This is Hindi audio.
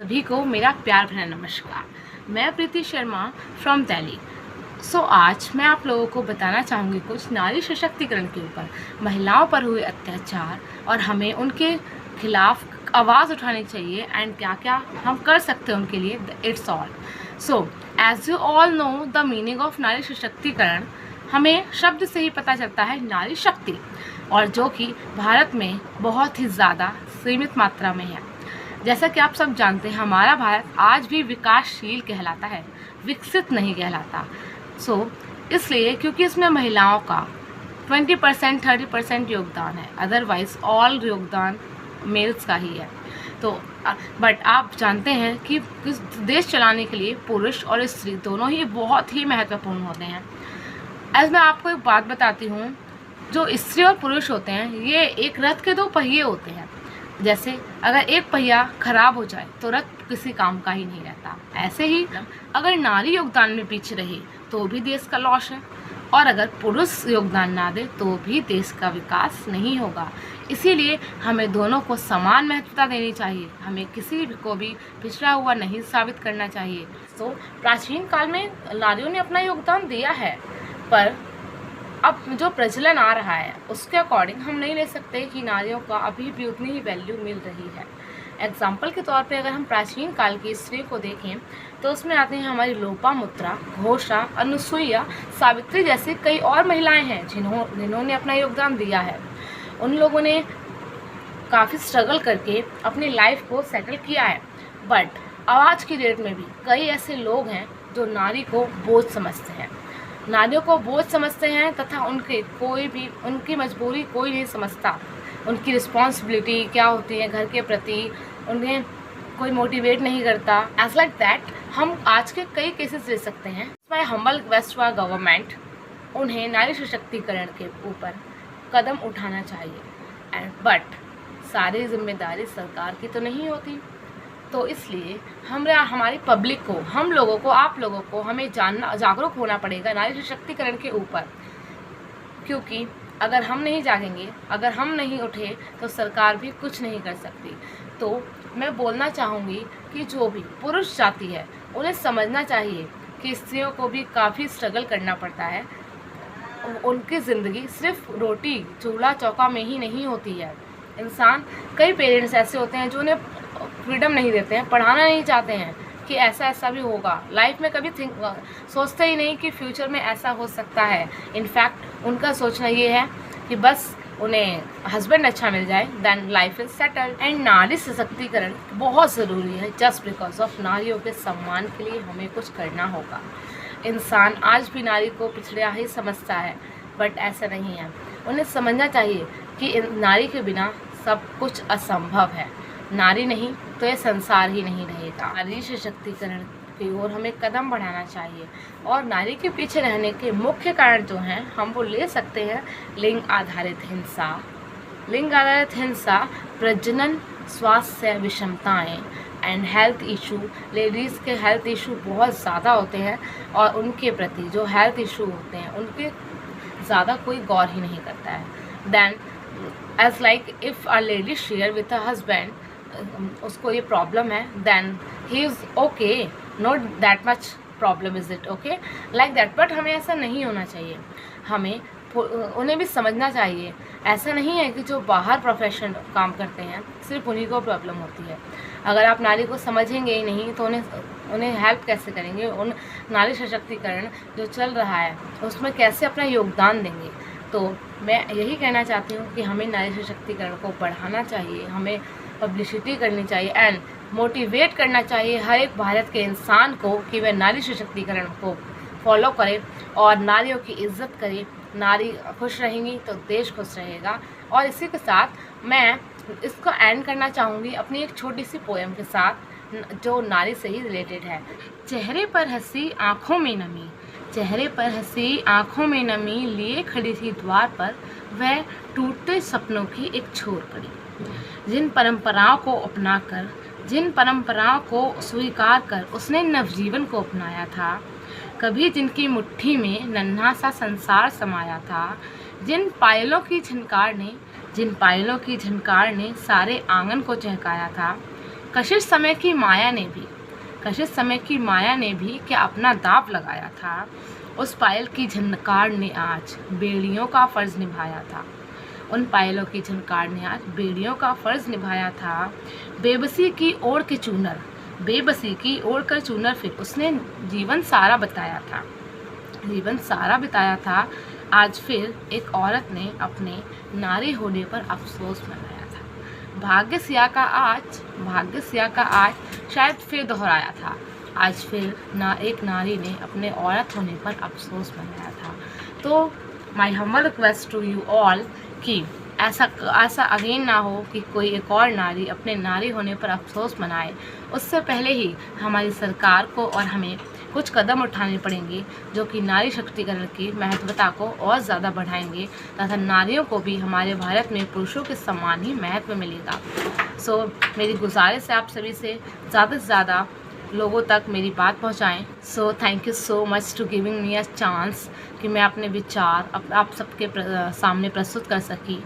सभी को मेरा प्यार भरा नमस्कार। मैं प्रीति शर्मा फ्रॉम दिल्ली। आज मैं आप लोगों को बताना चाहूँगी कुछ नारी सशक्तिकरण के ऊपर, महिलाओं पर हुए अत्याचार और हमें उनके खिलाफ आवाज़ उठानी चाहिए एंड क्या क्या हम कर सकते हैं उनके लिए। It's all as you all know the meaning of नारी सशक्तिकरण। हमें शब्द से ही पता चलता है नारी शक्ति, और जो कि भारत में बहुत ही ज़्यादा सीमित मात्रा में है। जैसा कि आप सब जानते हैं, हमारा भारत आज भी विकासशील कहलाता है, विकसित नहीं कहलाता। इसलिए क्योंकि इसमें महिलाओं का 20% 30% योगदान है, अदरवाइज ऑल योगदान मेल्स का ही है। बट आप जानते हैं कि देश चलाने के लिए पुरुष और स्त्री दोनों ही बहुत ही महत्वपूर्ण होते हैं। आज मैं आपको एक बात बताती हूँ, जो स्त्री और पुरुष होते हैं ये एक रथ के दो पहिए होते हैं। जैसे अगर एक पहिया खराब हो जाए तो रथ किसी काम का ही नहीं रहता। ऐसे ही अगर नारी योगदान में पीछे रहे तो भी देश का लॉस है, और अगर पुरुष योगदान ना दे तो भी देश का विकास नहीं होगा। इसीलिए हमें दोनों को समान महत्वता देनी चाहिए, हमें किसी को भी पिछड़ा हुआ नहीं साबित करना चाहिए। प्राचीन काल में नारियों ने अपना योगदान दिया है, पर अब जो प्रचलन आ रहा है उसके अकॉर्डिंग हम नहीं ले सकते कि नारियों का अभी भी उतनी ही वैल्यू मिल रही है। एग्जाम्पल के तौर पे अगर हम प्राचीन काल की स्त्री को देखें तो उसमें आते हैं हमारी लोपामुद्रा, घोषा, अनुसुईया, सावित्री जैसी कई और महिलाएं हैं जिन्होंने अपना योगदान दिया है। उन लोगों ने काफ़ी स्ट्रगल करके अपनी लाइफ को सेटल किया है। बट आज की डेट में भी कई ऐसे लोग हैं जो नारी को बोझ समझते हैं, नारियों को बोझ समझते हैं, तथा उनकी मजबूरी कोई नहीं समझता। उनकी रिस्पॉन्सिबिलिटी क्या होती है घर के प्रति उन्हें कोई मोटिवेट नहीं करता। एज लाइक दैट हम आज के कई केसेस ले सकते हैं। My humble request to our government, उन्हें नारी सशक्तिकरण के ऊपर कदम उठाना चाहिए। बट सारी जिम्मेदारी सरकार की तो नहीं होती, तो इसलिए हमारी पब्लिक को, हम लोगों को, आप लोगों को हमें जागरूक होना पड़ेगा नारी सशक्तिकरण के ऊपर। क्योंकि अगर हम नहीं जागेंगे, अगर हम नहीं उठे तो सरकार भी कुछ नहीं कर सकती। तो मैं बोलना चाहूँगी कि जो भी पुरुष जाति है उन्हें समझना चाहिए कि स्त्रियों को भी काफ़ी स्ट्रगल करना पड़ता है। उनकी ज़िंदगी सिर्फ रोटी चूल्हा चौका में ही नहीं होती है। कई पेरेंट्स ऐसे होते हैं जो उन्हें फ्रीडम नहीं देते हैं, पढ़ाना नहीं चाहते हैं कि ऐसा ऐसा भी होगा। लाइफ में कभी सोचते ही नहीं कि फ्यूचर में ऐसा हो सकता है। इनफैक्ट उनका सोचना ये है कि बस उन्हें हस्बैंड अच्छा मिल जाए, then life is settled. And नारी सशक्तिकरण बहुत ज़रूरी है। जस्ट बिकॉज ऑफ नारियों के सम्मान के लिए हमें कुछ करना होगा। इंसान आज भी नारी को पिछड़ा ही समझता है, बट ऐसा नहीं है। उन्हें समझना चाहिए कि नारी के बिना सब कुछ असंभव है। नारी नहीं तो ये संसार ही नहीं रहेगा। नारी सशक्तिकरण की ओर हमें कदम बढ़ाना चाहिए, और नारी के पीछे रहने के मुख्य कारण जो हैं हम वो ले सकते हैं। लिंग आधारित हिंसा, प्रजनन, स्वास्थ्य विषमताएं एंड हेल्थ इशू। लेडीज़ के हेल्थ इशू बहुत ज़्यादा होते हैं, और उनके प्रति जो हेल्थ इशू होते हैं उनके ज़्यादा कोई गौर ही नहीं करता है। Then as like if a lady share with a husband, उसको ये प्रॉब्लम है, then he is okay, not that much problem is it okay like that. But हमें ऐसा नहीं होना चाहिए। हमें उन्हें भी समझना चाहिए। ऐसा नहीं है कि जो बाहर प्रोफेशन काम करते हैं सिर्फ उन्हीं को प्रॉब्लम होती है। अगर आप नारी को समझेंगे ही नहीं तो उन्हें हेल्प कैसे करेंगे? उन नारी सशक्तिकरण जो चल रहा है उसमें कैसे अपना योगदान देंगे? तो मैं यही कहना चाहती हूँ कि हमें नारी सशक्तिकरण को बढ़ाना चाहिए, हमें पब्लिसिटी करनी चाहिए एंड मोटिवेट करना चाहिए हर एक भारत के इंसान को कि वह नारी सशक्तिकरण को फॉलो करे और नारियों की इज्जत करे। नारी खुश रहेंगी तो देश खुश रहेगा। और इसी के साथ मैं इसको एंड करना चाहूँगी अपनी एक छोटी सी पोएम के साथ जो नारी से ही रिलेटेड है। चेहरे पर हंसी आँखों में नमी, चेहरे पर हंसी आँखों में नमी, लिए खड़ी थी द्वार पर वह टूटते सपनों की एक छोर पड़ी। जिन परंपराओं को अपनाकर, जिन परंपराओं को स्वीकार कर उसने नवजीवन को अपनाया था, कभी जिनकी मुट्ठी में नन्हा सा संसार समाया था, जिन पायलों की झनकार ने सारे आंगन को चहकाया था, कशिश समय की माया ने भी क्या अपना दांव लगाया था। उस पायल की झनकार ने आज बेड़ियों का फ़र्ज़ निभाया था। उन पायलों की झनकार ने आज बेड़ियों का फ़र्ज़ निभाया था। बेबसी की ओर कर चूनर फिर उसने जीवन सारा बिताया था। आज फिर एक औरत ने अपने नारी होने पर अफ़सोस मनाया था। भाग्य सिया का आज शायद फिर दोहराया था। आज फिर एक नारी ने अपने औरत होने पर अफ़सोस मनाया था। तो my humble request to you all कि ऐसा अगेन ना हो कि कोई एक और नारी अपने नारी होने पर अफ़सोस मनाए। उससे पहले ही हमारी सरकार को और हमें कुछ कदम उठाने पड़ेंगे जो कि नारी शक्तिकरण की महत्वता को और ज़्यादा बढ़ाएंगे तथा नारियों को भी हमारे भारत में पुरुषों के समान ही महत्व मिलेगा। सो मेरी गुजारिश है आप सभी से ज़्यादा लोगों तक मेरी बात पहुंचाएं। So thank you so much to giving me a chance कि मैं अपने विचार आप सबके सामने प्रस्तुत कर सकी।